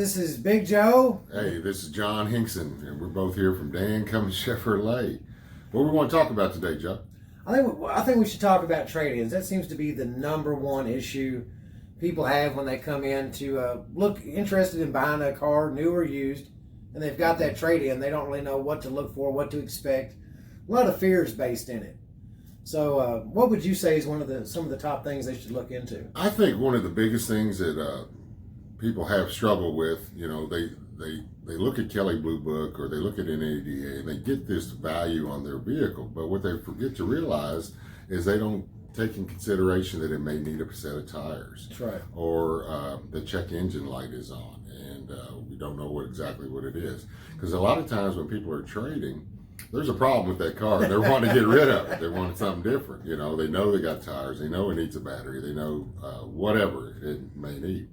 This is Big Joe. Hey, this is John Hinkson, and we're both here from Dan Cummins Chevrolet. What we want to talk about today, Joe? I think we should talk about trade-ins. That seems to be the number one issue people have when they come in to look interested in buying a car, new or used, and they've got that trade-in. They don't really know what to look for, what to expect. A lot of fear is based in it. So, what would you say is some of the top things they should look into? I think one of the biggest things that people have struggle with, they look at Kelley Blue Book or they look at NADA and they get this value on their vehicle, but what they forget to realize is they don't take in consideration that it may need a set of tires. That's right. Or the check engine light is on and we don't know exactly what it is. Because a lot of times when people are trading, there's a problem with that car and they want to get rid of it. They want something different. They know they got tires, they know it needs a battery, they know whatever it may need.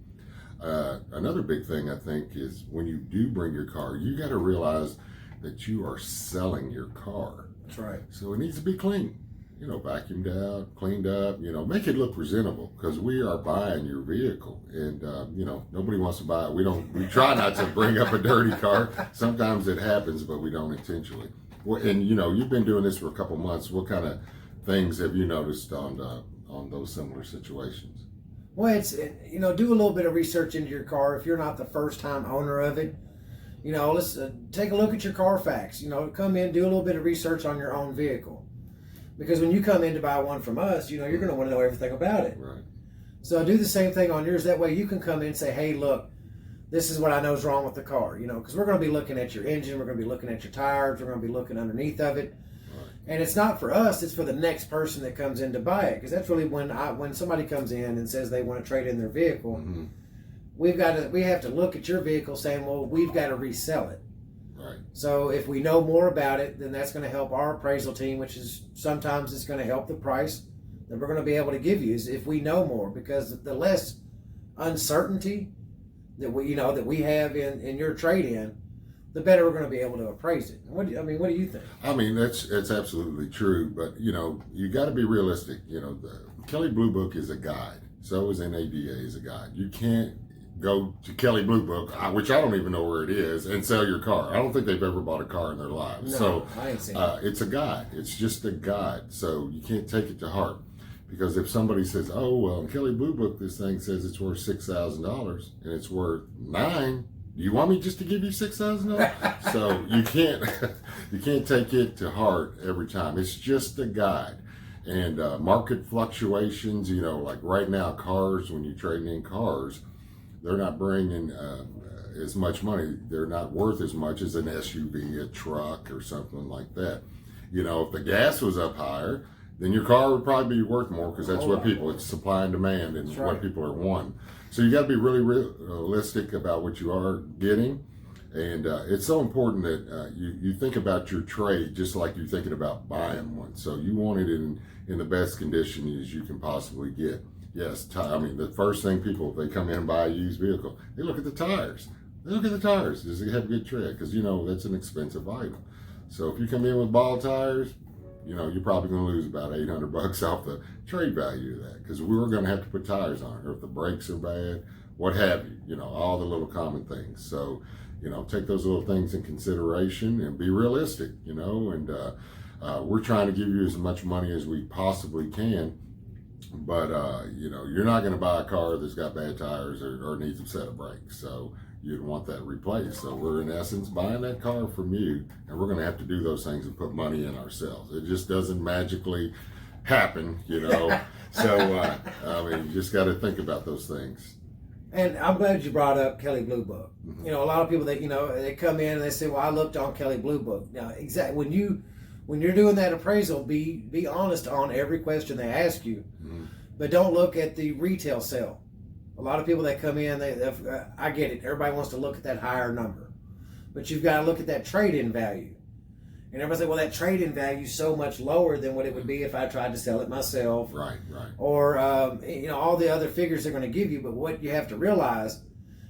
Another big thing I think is when you do bring your car, you got to realize that you are selling your car. That's right. So it needs to be clean, vacuumed out, cleaned up, make it look presentable because we are buying your vehicle and, nobody wants to buy it. We try not to bring up a dirty car. Sometimes it happens, but we don't intentionally. Well, and, you've been doing this for a couple months. What kind of things have you noticed on those similar situations? Well, do a little bit of research into your car if you're not the first time owner of it. Let's take a look at your Carfax. Come in, do a little bit of research on your own vehicle. Because when you come in to buy one from us, you're going to want to know everything about it. Right. So do the same thing on yours. That way you can come in and say, hey, look, this is what I know is wrong with the car. Because we're going to be looking at your engine, we're going to be looking at your tires, we're going to be looking underneath of it. And it's not for us, it's for the next person that comes in to buy it. Because that's really when somebody comes in and says they want to trade in their vehicle, Mm-hmm. we have to look at your vehicle saying, well, we've got to resell it. Right. So if we know more about it, then that's going to help our appraisal team, which is sometimes it's going to help the price that we're going to be able to give you is if we know more. Because the less uncertainty that we have in your trade-in, the better we're going to be able to appraise it. What do you think? That's absolutely true, but you got to be realistic. The Kelley Blue Book is a guide. So is NADA is a guide. You can't go to Kelley Blue Book, which I don't even know where it is, and sell your car. I don't think they've ever bought a car in their lives. No, so I ain't seen it. it's a guide. It's just a guide. So you can't take it to heart. Because if somebody says, oh, well, in Kelley Blue Book, this thing says it's worth $6,000 and it's worth $9,000, do you want me just to give you $6,000? So you can't take it to heart every time. It's just a guide. And market fluctuations, like right now, cars, when you're trading in cars, they're not bringing as much money. They're not worth as much as an SUV, a truck, or something like that. If the gas was up higher, then your car would probably be worth more because that's what it's supply and demand and that's what right. people are wanting. So you got to be really realistic about what you are getting. And it's so important that you think about your trade just like you're thinking about buying one. So you want it in the best condition as you can possibly get. Yes, the first thing people, if they come in and buy a used vehicle, they look at the tires. They look at the tires. Does it have a good tread? Because, that's an expensive item. So if you come in with bald tires, you're probably going to lose about $800 off the trade value of that because we were going to have to put tires on it, or if the brakes are bad, what have you, all the little common things. So, take those little things in consideration and be realistic, and we're trying to give you as much money as we possibly can, but, you're not going to buy a car that's got bad tires or needs a set of brakes. So you'd want that replaced. So we're in essence buying that car from you, and we're going to have to do those things and put money in ourselves. It just doesn't magically happen, So you just got to think about those things. And I'm glad you brought up Kelley Blue Book. Mm-hmm. A lot of people that they come in and they say, "Well, I looked on Kelley Blue Book." Now, exactly when you're doing that appraisal, be honest on every question they ask you, Mm-hmm. but don't look at the retail sale. A lot of people that come in, I get it. Everybody wants to look at that higher number, but you've got to look at that trade-in value. And everybody say, "Well, that trade-in value is so much lower than what it would be if I tried to sell it myself." Right. Or all the other figures they're going to give you. But what you have to realize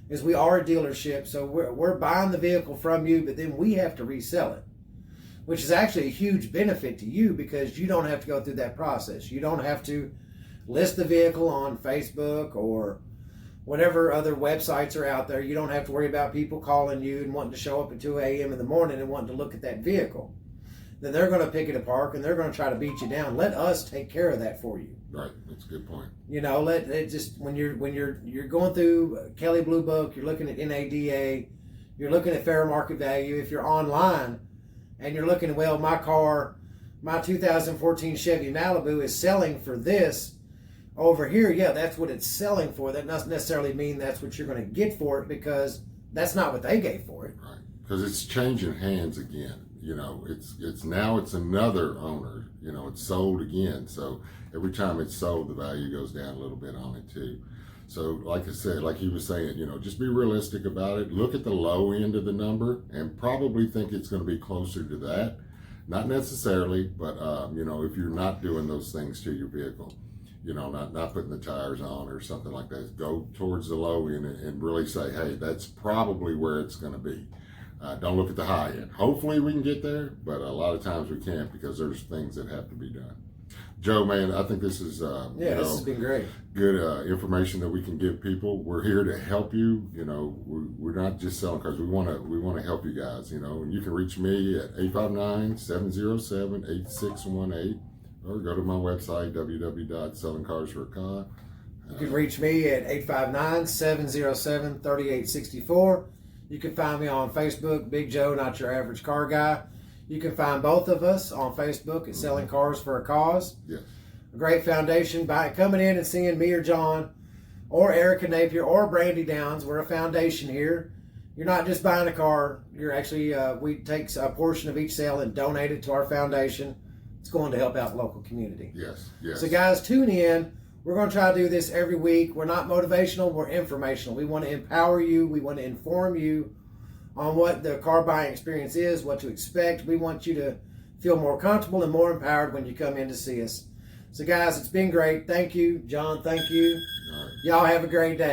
is we are a dealership, so we're buying the vehicle from you, but then we have to resell it, which is actually a huge benefit to you because you don't have to go through that process. You don't have to list the vehicle on Facebook or whatever other websites are out there. You don't have to worry about people calling you and wanting to show up at 2 a.m. in the morning and wanting to look at that vehicle. Then they're going to pick it apart and they're going to try to beat you down. Let us take care of that for you. Right, that's a good point. You know, let it just when you're going through Kelley Blue Book, you're looking at NADA, you're looking at fair market value. If you're online and you're looking, well, my 2014 Chevy Malibu is selling for this over here. Yeah, that's what it's selling for. That doesn't necessarily mean that's what you're going to get for it, because that's not what they gave for it. Right, because it's changing hands again. You know, it's now it's another owner. You know, it's sold again. So every time it's sold, the value goes down a little bit on it too. So like I said, like he was saying, you know, just be realistic about it. Look at the low end of the number and probably think it's going to be closer to that. Not necessarily, but you know, if you're not doing those things to your vehicle, you know, not putting the tires on or something like that, go towards the low end and really say, hey, that's probably where it's going to be. Don't look at the high end. Hopefully we can get there, but a lot of times we can't because there's things that have to be done. Joe, man, I think this is this has been great. Good information that we can give people. We're here to help you. You know, we're not just selling cars. We want to help you guys. You know, and you can reach me at 859-707-8618, or go to my website www.sellingcarsforacon. You can reach me at 859-707-3864. You can find me on Facebook, Big Joe, Not Your Average Car Guy. You can find both of us on Facebook at Selling Cars for a Cause. Yes. A great foundation. By coming in and seeing me or John or Erica Napier or Brandy Downs, we're a foundation here. You're not just buying a car. You're actually, we take a portion of each sale and donate it to our foundation. It's going to help out the local community. Yes, yes. So guys, tune in. We're going to try to do this every week. We're not motivational, we're informational. We want to empower you. We want to inform you on what the car buying experience is, what to expect. We want you to feel more comfortable and more empowered when you come in to see us. So guys, it's been great. Thank you. John, thank you. All right. Y'all have a great day.